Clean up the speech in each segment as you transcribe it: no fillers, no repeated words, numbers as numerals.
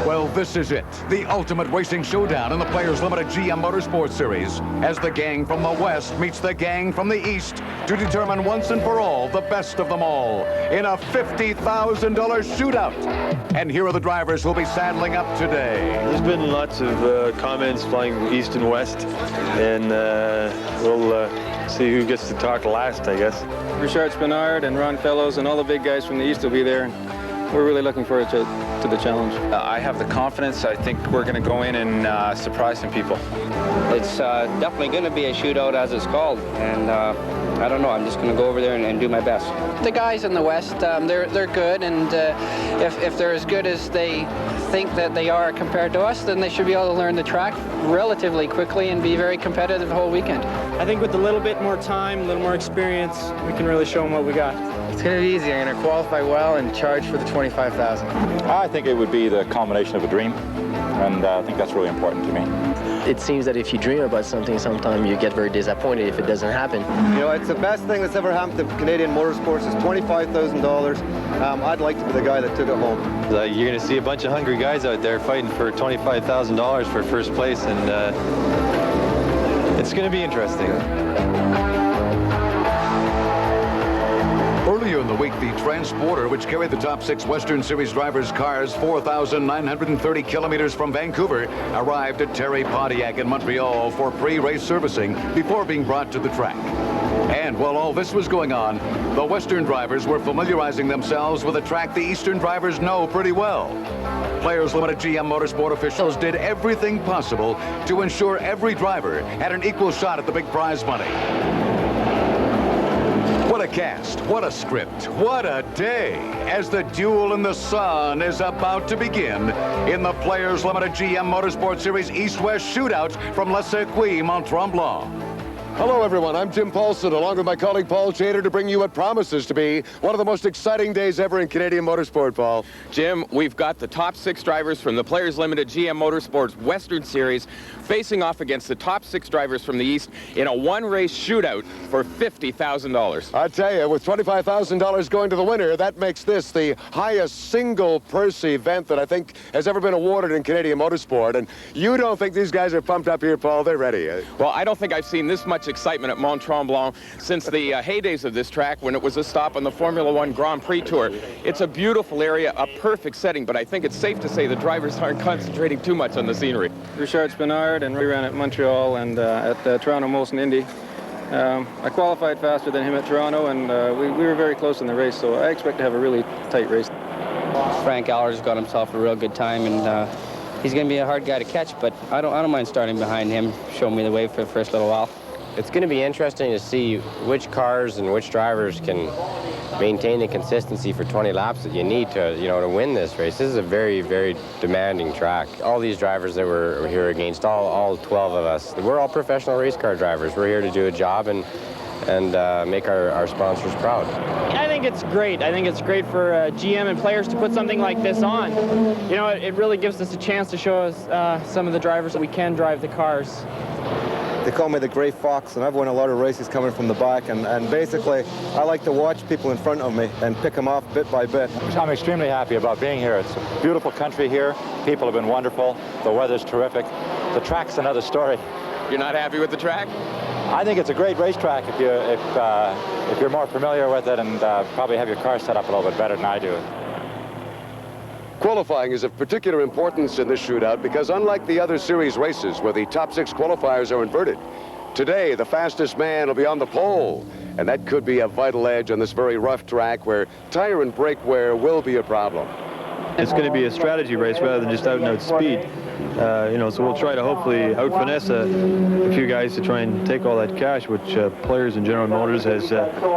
Well, this is it, the ultimate racing showdown in the Players Limited GM Motorsports Series, as the gang from the West meets the gang from the East to determine once and for all the best of them all in a $50,000 shootout. And here are the drivers who'll be saddling up today. There's been lots of comments flying east and west, and we'll see who gets to talk last, I guess. Richard Spinard and Ron Fellows and all the big guys from the East will be there. We're really looking forward to the challenge. I have the confidence. I think we're going to go in and surprise some people. It's definitely going to be a shootout, as it's called, and I don't know. I'm just going to go over there and do my best. The guys in the West, they're good, and if they're as good as they think that they are compared to us, then they should be able to learn the track relatively quickly and be very competitive the whole weekend. I think with a little bit more time, a little more experience, we can really show them what we got. It's going to be easy. I'm going to qualify well and charge for the $25,000. I think it would be the culmination of a dream, and I think that's really important to me. It seems that if you dream about something, sometimes you get very disappointed if it doesn't happen. You know, it's the best thing that's ever happened to Canadian motorsports. It's $25,000. I'd like to be the guy that took it home. You're going to see a bunch of hungry guys out there fighting for $25,000 for first place, and it's going to be interesting. Earlier in the week, the transporter, which carried the top 6 Western Series drivers' cars 4,930 kilometers from Vancouver, arrived at Terry Pontiac in Montreal for pre-race servicing before being brought to the track. And while all this was going on, the Western drivers were familiarizing themselves with a track the Eastern drivers know pretty well. Players Limited GM Motorsport officials did everything possible to ensure every driver had an equal shot at the big prize money. What a cast, what a script, what a day, as the duel in the sun is about to begin in the Players Limited GM Motorsport Series East-West Shootout from Le Circuit Mont Tremblant. Hello, everyone. I'm Jim Paulson, along with my colleague Paul Chater, to bring you what promises to be one of the most exciting days ever in Canadian motorsport, Paul. Jim, we've got the top 6 drivers from the Players Limited GM Motorsports Western Series facing off against the top 6 drivers from the East in a one-race shootout for $50,000. I tell you, with $25,000 going to the winner, that makes this the highest single purse event that I think has ever been awarded in Canadian motorsport. And you don't think these guys are pumped up here, Paul? They're ready. Well, I don't think I've seen this much excitement at Mont Tremblant since the heydays of this track when it was a stop on the Formula One Grand Prix Tour. It's a beautiful area, a perfect setting, but I think it's safe to say the drivers aren't concentrating too much on the scenery. Richard Spinard, and we ran at Montreal and at Toronto Molson Indy. I qualified faster than him at Toronto, and we were very close in the race, so I expect to have a really tight race. Frank Aller's got himself a real good time, and he's going to be a hard guy to catch, but I don't mind starting behind him, showing me the way for the first little while. It's going to be interesting to see which cars and which drivers can maintain the consistency for 20 laps that you need to, to win this race. This is a very, very demanding track. All these drivers that we're here against, all 12 of us, we're all professional race car drivers. We're here to do a job and make our sponsors proud. I think it's great. I think it's great for GM and players to put something like this on. It really gives us a chance to show us some of the drivers that we can drive the cars. They call me the Gray Fox, and I've won a lot of races coming from the back, and basically I like to watch people in front of me and pick them off bit by bit. I'm extremely happy about being here. It's a beautiful country here. People have been wonderful. The weather's terrific. The track's another story. You're not happy with the track? I think it's a great racetrack if you're more familiar with it and probably have your car set up a little bit better than I do. Qualifying is of particular importance in this shootout because unlike the other series races where the top 6 qualifiers are inverted, today the fastest man will be on the pole, and that could be a vital edge on this very rough track where tire and brake wear will be a problem. It's going to be a strategy race rather than just out-and-out speed. So we'll try to hopefully out-finesse a few guys to try and take all that cash, which Players and General Motors has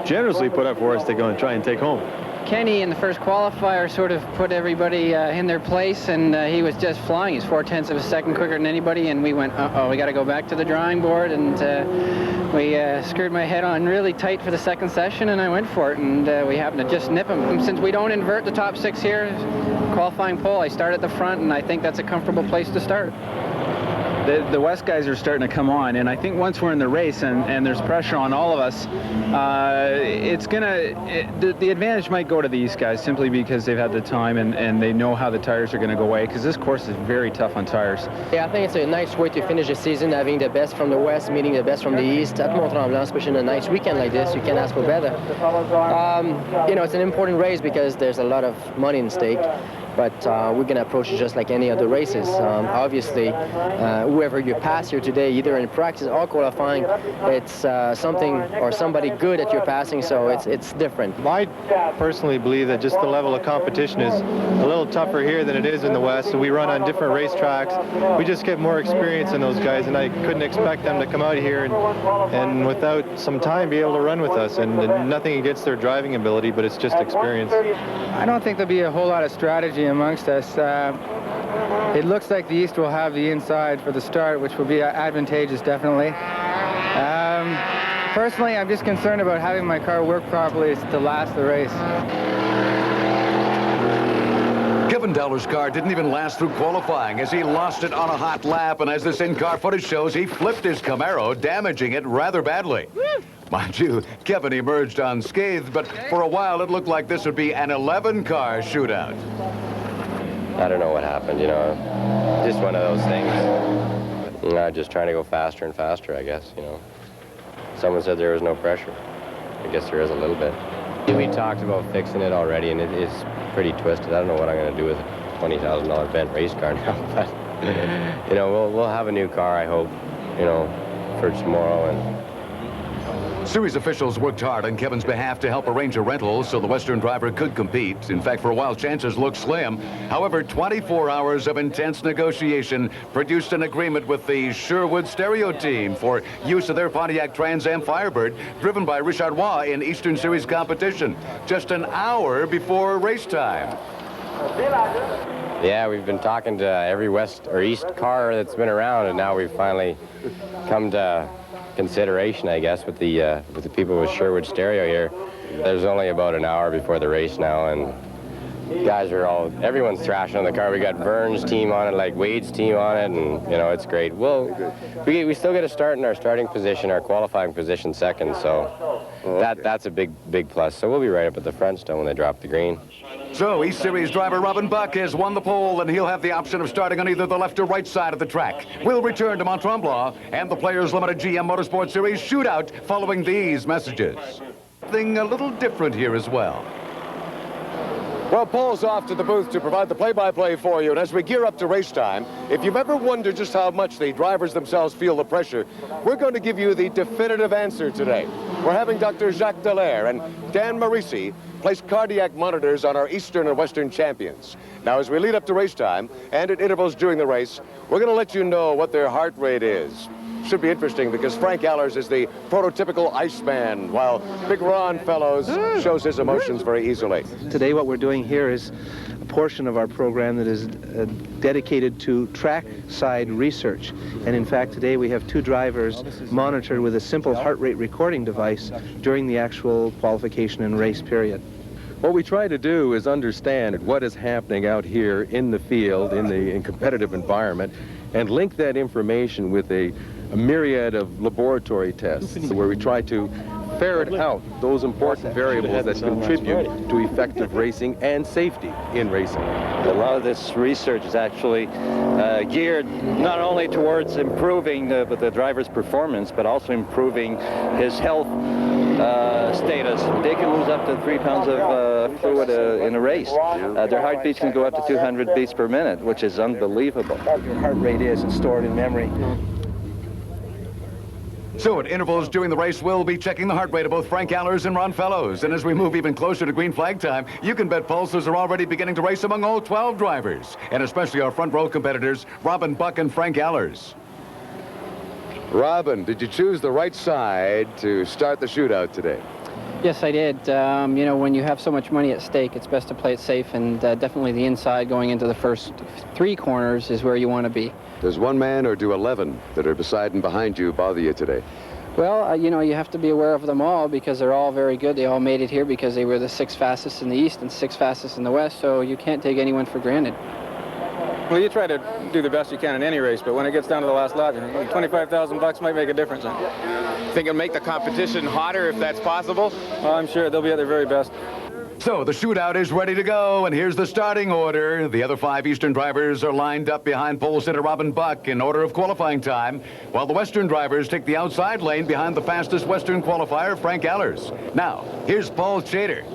generously put up for us to go and try and take home. Kenny in the first qualifier sort of put everybody in their place, and he was just flying. He's 0.4 of a second quicker than anybody, and we went, uh-oh, we got to go back to the drawing board, and we screwed my head on really tight for the second session, and I went for it, and we happened to just nip him. Since we don't invert the top 6 here, qualifying pole, I start at the front, and I think that's a comfortable place to start. the West guys are starting to come on, and I think once we're in the race and there's pressure on all of us, the advantage might go to the East guys simply because they've had the time and they know how the tires are going to go away, because this course is very tough on tires. Yeah, I think it's a nice way to finish the season, having the best from the West meeting the best from the East at Mont Tremblant, especially in a nice weekend like this. You can't ask for better. You know, it's an important race because there's a lot of money in stake. But we're going to approach it just like any other races. Obviously, whoever you pass here today, either in practice or qualifying, it's something or somebody good that you're passing, so it's different. I personally believe that just the level of competition is a little tougher here than it is in the West. So we run on different racetracks. We just get more experience in those guys, and I couldn't expect them to come out here and without some time be able to run with us. And nothing against their driving ability, but it's just experience. I don't think there'll be a whole lot of strategy amongst us. It looks like the East will have the inside for the start, which will be advantageous, definitely. Personally, I'm just concerned about having my car work properly to last the race. Kevin Deller's car didn't even last through qualifying as he lost it on a hot lap, and as this in-car footage shows, he flipped his Camaro, damaging it rather badly. Mind you, Kevin emerged unscathed, but for a while it looked like this would be an 11-car shootout. I don't know what happened, you know. Just one of those things. Just trying to go faster and faster, I guess, you know. Someone said there was no pressure. I guess there is a little bit. We talked about fixing it already, and it's pretty twisted. I don't know what I'm going to do with a $20,000 bent race car now, but, you know, we'll have a new car, I hope, you know, for tomorrow. And Series officials worked hard on Kevin's behalf to help arrange a rental so the Western driver could compete. In fact, for a while, chances looked slim. However, 24 hours of intense negotiation produced an agreement with the Sherwood Stereo team for use of their Pontiac Trans Am Firebird, driven by Richard Roy in Eastern Series competition, just an hour before race time. Yeah, we've been talking to every West or East car that's been around, and now we've finally come to consideration, I guess, with the people with Sherwood Stereo here. There's only about an hour before the race now, and guys are everyone's thrashing on the car. We got Vern's team on it, like Wade's team on it, and you know, it's great. Well, we still get a start in our starting position, our qualifying position second, so that's a big plus. So we'll be right up at the front still when they drop the green. So East Series driver Robin Buck has won the pole, and he'll have the option of starting on either the left or right side of the track. We'll return to Mont Tremblant and the Players Limited GM Motorsports Series shootout following these messages. Something a little different here as well. Well, Paul's off to the booth to provide the play-by-play for you. And as we gear up to race time, if you've ever wondered just how much the drivers themselves feel the pressure, we're going to give you the definitive answer today. We're having Dr. Jacques Dallaire and Dan Marisi place cardiac monitors on our Eastern and Western champions. Now, as we lead up to race time and at intervals during the race, we're going to let you know what their heart rate is. Should be interesting because Frank Allers is the prototypical Iceman, while Big Ron Fellows shows his emotions very easily. Today what we're doing here is a portion of our program that is dedicated to track-side research. And in fact, today we have two drivers monitored with a simple heart rate recording device during the actual qualification and race period. What we try to do is understand what is happening out here in the field, in the competitive environment, and link that information with a myriad of laboratory tests where we try to ferret out those important variables that contribute to effective racing and safety in racing. A lot of this research is actually geared not only towards improving the driver's performance, but also improving his health status. They can lose up to 3 pounds of fluid in a race. Their heartbeats can go up to 200 beats per minute, which is unbelievable. Your heart rate is and stored in memory. So at intervals during the race, we'll be checking the heart rate of both Frank Allers and Ron Fellows. And as we move even closer to green flag time, you can bet pulses are already beginning to race among all 12 drivers, and especially our front row competitors, Robin Buck and Frank Allers. Robin, did you choose the right side to start the shootout today? Yes, I did. You know, when you have so much money at stake, it's best to play it safe, and definitely the inside going into the first 3 corners is where you want to be. Does one man or do 11 that are beside and behind you bother you today? Well, you know, you have to be aware of them all because they're all very good. They all made it here because they were the 6th fastest in the East and 6th fastest in the West, so you can't take anyone for granted. Well, you try to do the best you can in any race, but when it gets down to the last lap, $25,000 might make a difference. Think it'll make the competition hotter if that's possible? Well, I'm sure they'll be at their very best. So the shootout is ready to go, and here's the starting order. The other 5 Eastern drivers are lined up behind pole sitter Robin Buck in order of qualifying time, while the Western drivers take the outside lane behind the fastest Western qualifier, Frank Allers. Now, here's Paul Chater.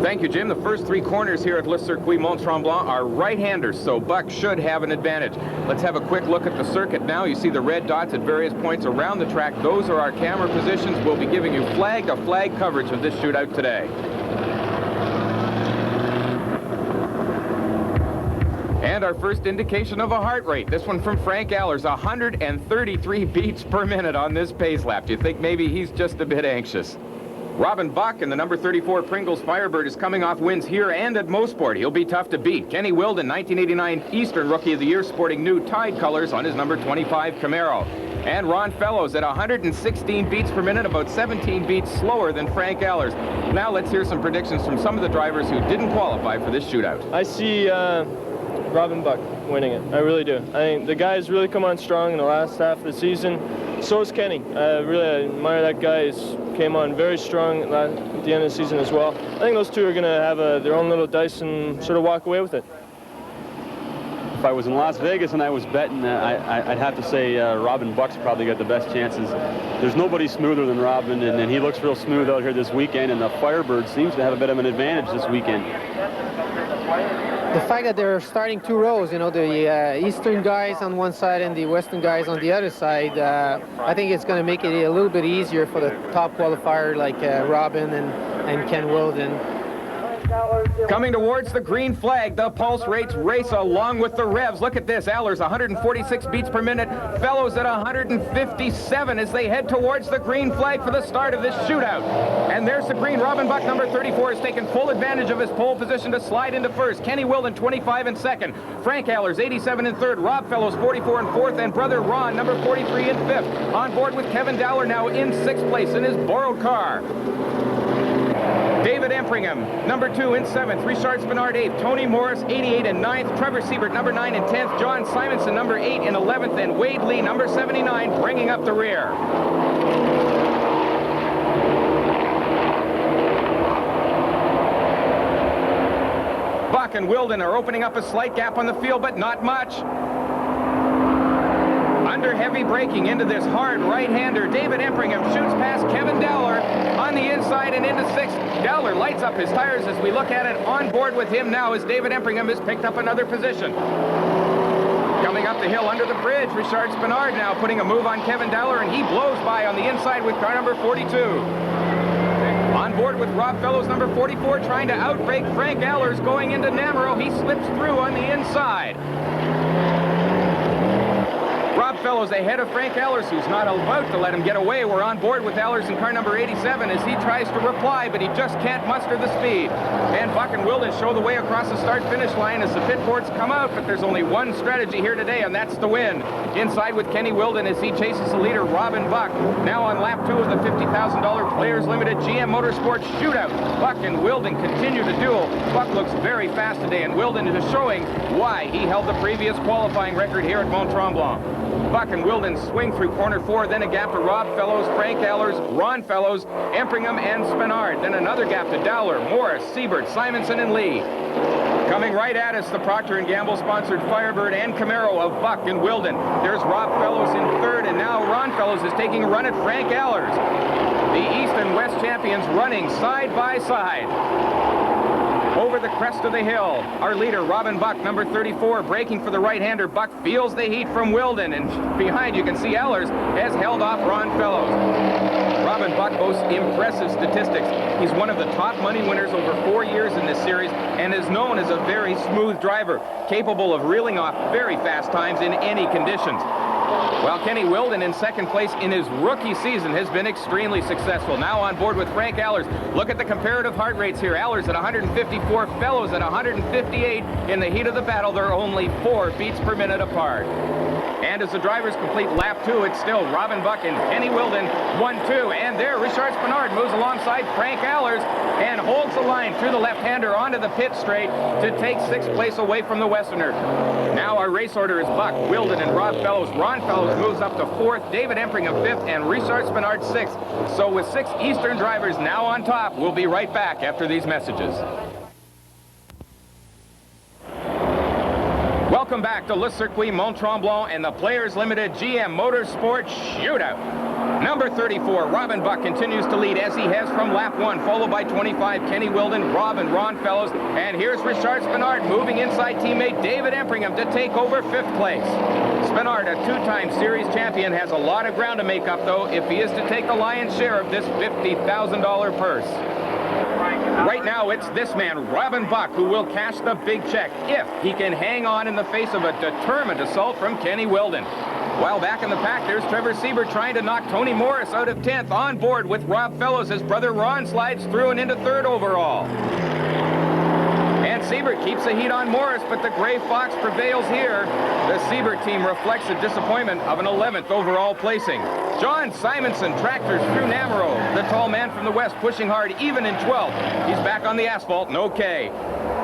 Thank you, Jim. The first 3 corners here at Le Circuit Mont Tremblant are right-handers, so Buck should have an advantage. Let's have a quick look at the circuit now. You see the red dots at various points around the track. Those are our camera positions. We'll be giving you flag-to-flag coverage of this shootout today. And our first indication of a heart rate. This one from Frank Allers, 133 beats per minute on this pace lap. Do you think maybe he's just a bit anxious? Robin Buck in the number 34 Pringles Firebird is coming off wins here and at Mosport. He'll be tough to beat. Kenny Wilden, 1989 Eastern Rookie of the Year, sporting new Tide colors on his number 25 Camaro. And Ron Fellows at 116 beats per minute, about 17 beats slower than Frank Allers. Now let's hear some predictions from some of the drivers who didn't qualify for this shootout. I see Robin Buck winning it. I really do. I think the guy's really come on strong in the last half of the season. So is Kenny. I admire that guy. He came on very strong at the end of the season as well. I think those two are going to have their own little dice and sort of walk away with it. If I was in Las Vegas and I was betting, I'd have to say Robin Buck's probably got the best chances. There's nobody smoother than Robin, and he looks real smooth out here this weekend, and the Firebird seems to have a bit of an advantage this weekend. The fact that they're starting 2 rows, you know, the Eastern guys on one side and the Western guys on the other side, I think it's going to make it a little bit easier for the top qualifier like Robin and Ken Wilden. Coming towards the green flag, the pulse rates race along with the revs. Look at this, Allers 146 beats per minute, Fellows at 157 as they head towards the green flag for the start of this shootout. And there's the green. Robin Buck, number 34, has taken full advantage of his pole position to slide into first. Kenny Wilden, 25 in second. Frank Allers, 87 in third. Rob Fellows, 44 in fourth. And brother Ron, number 43 in fifth. On board with Kevin Dowler now in 6th place in his borrowed car. David Empringham, number 2 in 7th. Richard Spinard, 8th. Tony Morris, 88 in 9th. Trevor Siebert, number 9 in 10th. John Simonson, number 8 in 11th. And Wade Lee, number 79, bringing up the rear. Buck and Wilden are opening up a slight gap on the field, but not much. Under heavy braking into this hard right-hander, David Empringham shoots past Kevin Dowler on the inside and into 6th. Dowler lights up his tires as we look at it. On board with him now as David Empringham has picked up another position. Coming up the hill under the bridge, Richard Spinard now putting a move on Kevin Dowler, and he blows by on the inside with car number 42. On board with Rob Fellows, number 44, trying to outbrake Frank Allers going into Namaro. He slips through on the inside. Rob Fellows ahead of Frank Allers, who's not about to let him get away. We're on board with Allers in car number 87 as he tries to reply, but he just can't muster the speed. And Buck and Wilden show the way across the start-finish line as the pit boards come out, but there's only one strategy here today, and that's the win. Inside with Kenny Wilden as he chases the leader, Robin Buck. Now on lap 2 of the $50,000 Players Limited GM Motorsports Shootout. Buck and Wilden continue to duel. Buck looks very fast today, and Wilden is showing why he held the previous qualifying record here at Mont Tremblant. Buck and Wilden swing through corner 4, then a gap to Rob Fellows, Frank Allers, Ron Fellows, Empringham, and Spinard. Then another gap to Dowler, Morris, Siebert, Simonson, and Lee. Coming right at us, the Procter & Gamble sponsored Firebird and Camaro of Buck and Wilden. There's Rob Fellows in 3rd, and now Ron Fellows is taking a run at Frank Allers. The East and West champions running side by side. Over the crest of the hill, our leader, Robin Buck, number 34, braking for the right-hander. Buck feels the heat from Wilden, and behind you can see Allers has held off Ron Fellows. Robin Buck boasts impressive statistics. He's one of the top money winners over 4 years in this series and is known as a very smooth driver, capable of reeling off very fast times in any conditions. While Kenny Wilden in 2nd place in his rookie season has been extremely successful. Now on board with Frank Allers. Look at the comparative heart rates here. Allers at 154, Fellows at 158. In the heat of the battle, they're only 4 beats per minute apart. And as the drivers complete lap 2, it's still Robin Buck and Kenny Wilden 1-2. And there, Richard Spinard moves alongside Frank Allers and holds the line through the left-hander onto the pit straight to take 6th place away from the Westerner. Now our race order is Buck, Wilden, and Rob Fellows. Ron Fellows moves up to 4th, David Empringham 5th, and Richard Spinard 6th. So with 6 Eastern drivers now on top, we'll be right back after these messages. Welcome back to Le Circuit Mont Tremblant and the Players Limited GM Motorsports Shootout. Number 34, Robin Buck, continues to lead as he has from lap 1, followed by 25, Kenny Wilden, Rob, and Ron Fellows. And here's Richard Spinard moving inside teammate David Empringham to take over 5th place. Spinard, a 2-time series champion, has a lot of ground to make up, though, if he is to take the lion's share of this $50,000 purse. Right now, it's this man, Robin Buck, who will cash the big check if he can hang on in the face of a determined assault from Kenny Wilden. While back in the pack, there's Trevor Siebert trying to knock Tony Morris out of 10th, on board with Rob Fellows. His brother Ron slides through and into 3rd overall. And Siebert keeps the heat on Morris, but the Gray Fox prevails here. The Siebert team reflects the disappointment of an 11th overall placing. John Simonson tractors through Namaro. The tall man from the west pushing hard, even in 12th. He's back on the asphalt, and okay.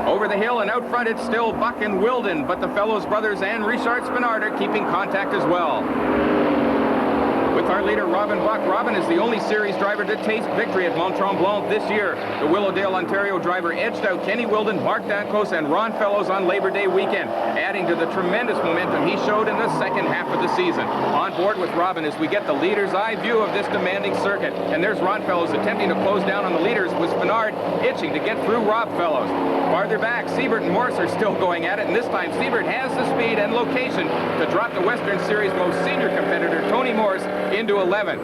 Over the hill and out front, it's still Buck and Wilden, but the Fellows brothers and Richard Spinard are keeping contact as well. With our leader, Robin Buck. Robin is the only series driver to taste victory at Mont Tremblant this year. The Willowdale, Ontario driver edged out Kenny Wilden, Mark Dancos, and Ron Fellows on Labor Day weekend, adding to the tremendous momentum he showed in the second half of the season. On board with Robin as we get the leader's eye view of this demanding circuit. And there's Ron Fellows attempting to close down on the leaders, with Spinard itching to get through Rob Fellows. Farther back, Siebert and Morris are still going at it, and this time Siebert has the speed and location to drop the Western Series most senior competitor, Tony Morris, into 11th.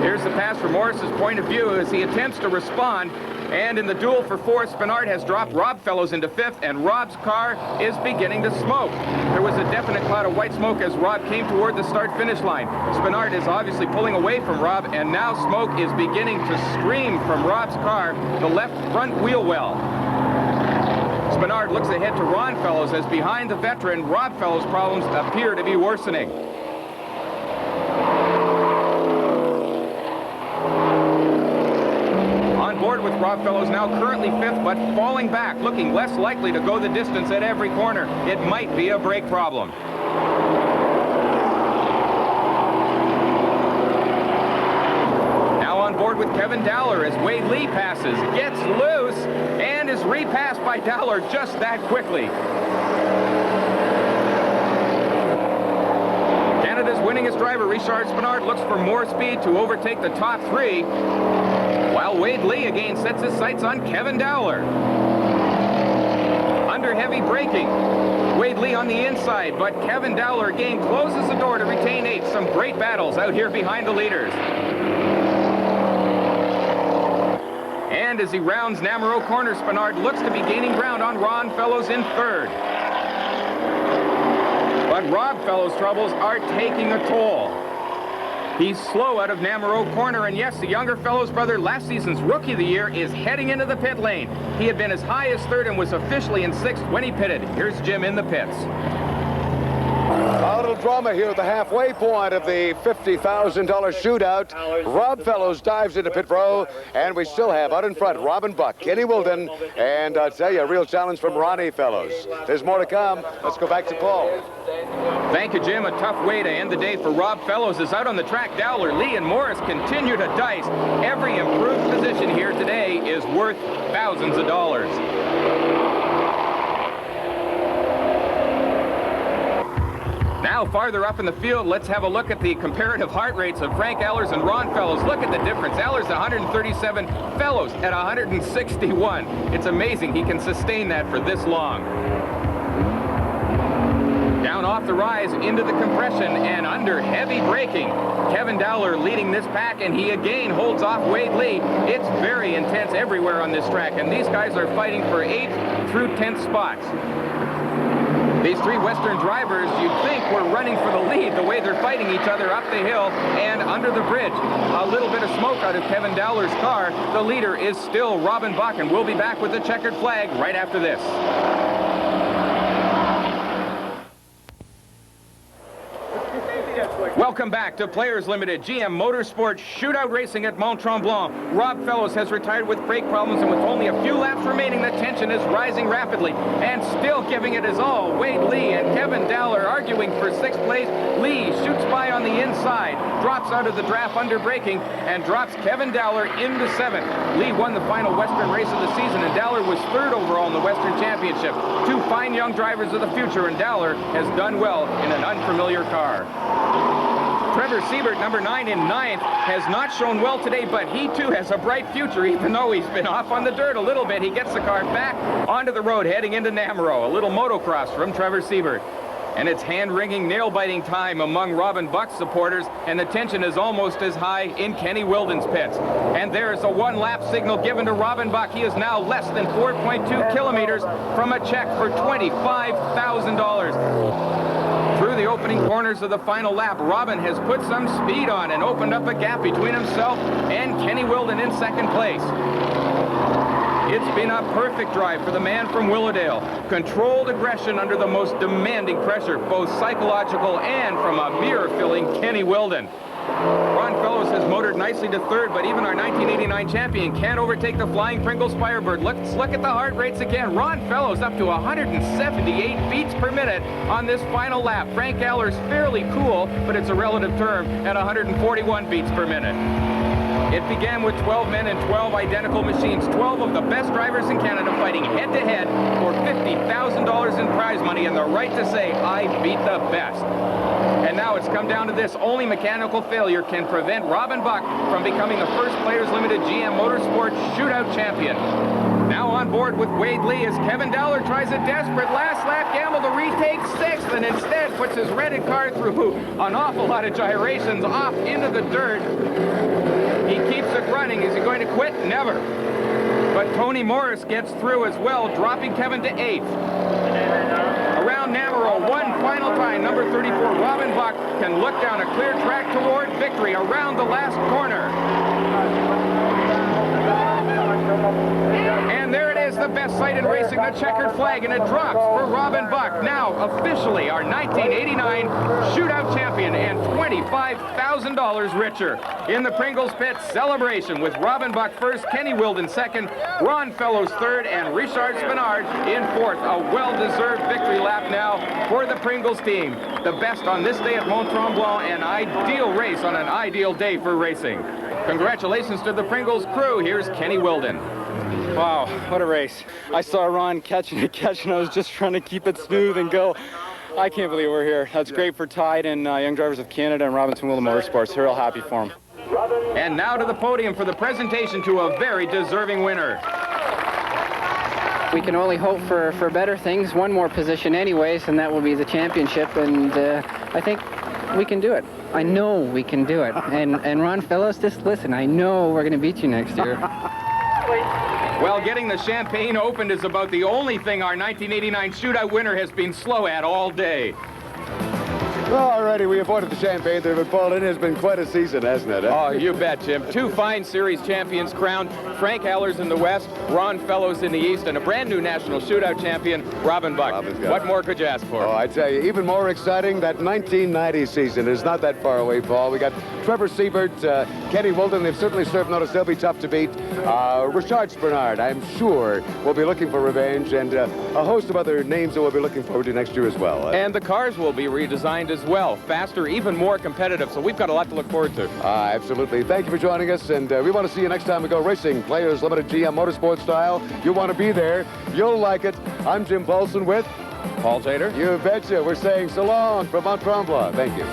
Here's the pass from Morris's point of view as he attempts to respond. And in the duel for 4th, Spinard has dropped Rob Fellows into 5th, and Rob's car is beginning to smoke. There was a definite cloud of white smoke as Rob came toward the start-finish line. Spinard is obviously pulling away from Rob, and now smoke is beginning to stream from Rob's car, the left front wheel well. Spinard looks ahead to Ron Fellows as behind the veteran, Rob Fellows' problems appear to be worsening. On board with Rob Fellows, now currently 5th, but falling back, looking less likely to go the distance at every corner. It might be a brake problem. Now on board with Kevin Dowler as Wade Lee passes, gets loose, and is repassed by Dowler just that quickly. Canada's winningest driver, Richard Spinard, looks for more speed to overtake the top 3, while Wade Lee again sets his sights on Kevin Dowler. Under heavy braking, Wade Lee on the inside, but Kevin Dowler again closes the door to retain 8th. Some great battles out here behind the leaders. And as he rounds Namaro corner, Spinard looks to be gaining ground on Ron Fellows in 3rd. But Rob Fellows' troubles are taking a toll. He's slow out of Namaro corner, and yes, the younger Fellows brother, last season's Rookie of the Year, is heading into the pit lane. He had been as high as 3rd and was officially in 6th when he pitted. Here's Jim in the pits. A little drama here at the halfway point of the $50,000 shootout. Rob Fellows dives into pit row, and we still have out in front Robin Buck, Kenny Wilden, and I'll tell you, a real challenge from Ronnie Fellows. There's more to come. Let's go back to Paul. Thank you, Jim. A tough way to end the day for Rob Fellows. Is out on the track. Dowler, Lee, and Morris continue to dice. Every improved position here today is worth thousands of dollars. Now, farther up in the field, let's have a look at the comparative heart rates of Frank Allers and Ron Fellows. Look at the difference. Allers at 137, Fellows at 161. It's amazing he can sustain that for this long. Down off the rise into the compression and under heavy braking. Kevin Dowler leading this pack, and he again holds off Wade Lee. It's very intense everywhere on this track, and these guys are fighting for 8th through 10th spots. These 3 Western drivers, you'd think, were running for the lead the way they're fighting each other up the hill and under the bridge. A little bit of smoke out of Kevin Dowler's car. The leader is still Robin Buck, and we'll be back with the checkered flag right after this. Welcome back to Players Limited GM Motorsports Shootout Racing at Mont Tremblant. Rob Fellows has retired with brake problems, and with only a few laps remaining, the tension is rising rapidly. And still giving it his all, Wade Lee and Kevin Dowler arguing for 6th place. Lee shoots by on the inside, drops out of the draft under braking, and drops Kevin Dowler into 7th. Lee won the final Western race of the season, and Dowler was 3rd overall in the Western Championship. Two fine young drivers of the future, and Dowler has done well in an unfamiliar car. Trevor Siebert, number 9 in 9th, has not shown well today, but he too has a bright future, even though he's been off on the dirt a little bit. He gets the car back onto the road, heading into Namuro. A little motocross from Trevor Siebert. And it's hand-wringing, nail-biting time among Robin Buck's supporters, and the tension is almost as high in Kenny Wilden's pits. And there's a one-lap signal given to Robin Buck. He is now less than 4.2 kilometers from a check for $25,000. Through the opening corners of the final lap, Robin has put some speed on and opened up a gap between himself and Kenny Wilden in 2nd place. It's been a perfect drive for the man from Willowdale. Controlled aggression under the most demanding pressure, both psychological and from a mirror-filling Kenny Wilden. Ron Fellows has motored nicely to 3rd, but even our 1989 champion can't overtake the Flying Pringles Firebird. Let's look at the heart rates again. Ron Fellows up to 178 beats per minute on this final lap. Frank Aller's fairly cool, but it's a relative term, at 141 beats per minute. It began with 12 men and 12 identical machines, 12 of the best drivers in Canada fighting head-to-head for $50,000 in prize money and the right to say, I beat the best. And now it's come down to this. Only mechanical failure can prevent Robin Buck from becoming the first Players Limited GM Motorsports Shootout champion. Now on board with Wade Lee as Kevin Dowler tries a desperate last lap gamble to retake 6th, and instead puts his rented car through an awful lot of gyrations off into the dirt. He keeps it running. Is he going to quit? Never. But Tony Morris gets through as well, dropping Kevin to 8th. Around Namuro, one final time, number 34, Robin Buck can look down a clear track toward victory around the last corner. And there it is, the best sight in racing, the checkered flag, and it drops for Robin Buck, now officially our 1989 Shootout champion and $25,000 richer. In the Pringles pit, celebration with Robin Buck 1st, Kenny Wilden 2nd, Ron Fellows 3rd, and Richard Spinard in 4th. A well-deserved victory lap now for the Pringles team. The best on this day at Mont Tremblant, an ideal race on an ideal day for racing. Congratulations to the Pringles crew. Here's Kenny Wilden. Wow, what a race. I saw Ron catching it. I was just trying to keep it smooth and go. I can't believe we're here. That's great for Tide and Young Drivers of Canada and Robinson Willow Motorsports. We're real happy for them. And now to the podium for the presentation to a very deserving winner. We can only hope for better things. One more position anyways, and that will be the championship, and I think we can do it. I know we can do it. And Ron Fellows, just listen, I know we're going to beat you next year. Well, getting the champagne opened is about the only thing our 1989 Shootout winner has been slow at all day. Well, already we avoided the champagne there, but Paul, it has been quite a season, hasn't it? Oh, you bet, Jim. Two fine series champions crowned. Frank Allers in the West, Ron Fellows in the East, and a brand new national Shootout champion, Robin Buck. What more could you ask for? Oh, I tell you, even more exciting, that 1990 season is not that far away, Paul. We got Trevor Siebert, Kenny Wilden. They've certainly served notice. They'll be tough to beat. Richard Bernard, I'm sure, will be looking for revenge, and a host of other names that we'll be looking forward to next year as well. And the cars will be redesigned as well. Faster, even more competitive. So we've got a lot to look forward to. Absolutely. Thank you for joining us, and we want to see you next time we go racing. Players Limited GM Motorsports style. You want to be there. You'll like it. I'm Jim Paulson with Paul Zader. You betcha. We're saying so long from Mont Tremblant. Thank you.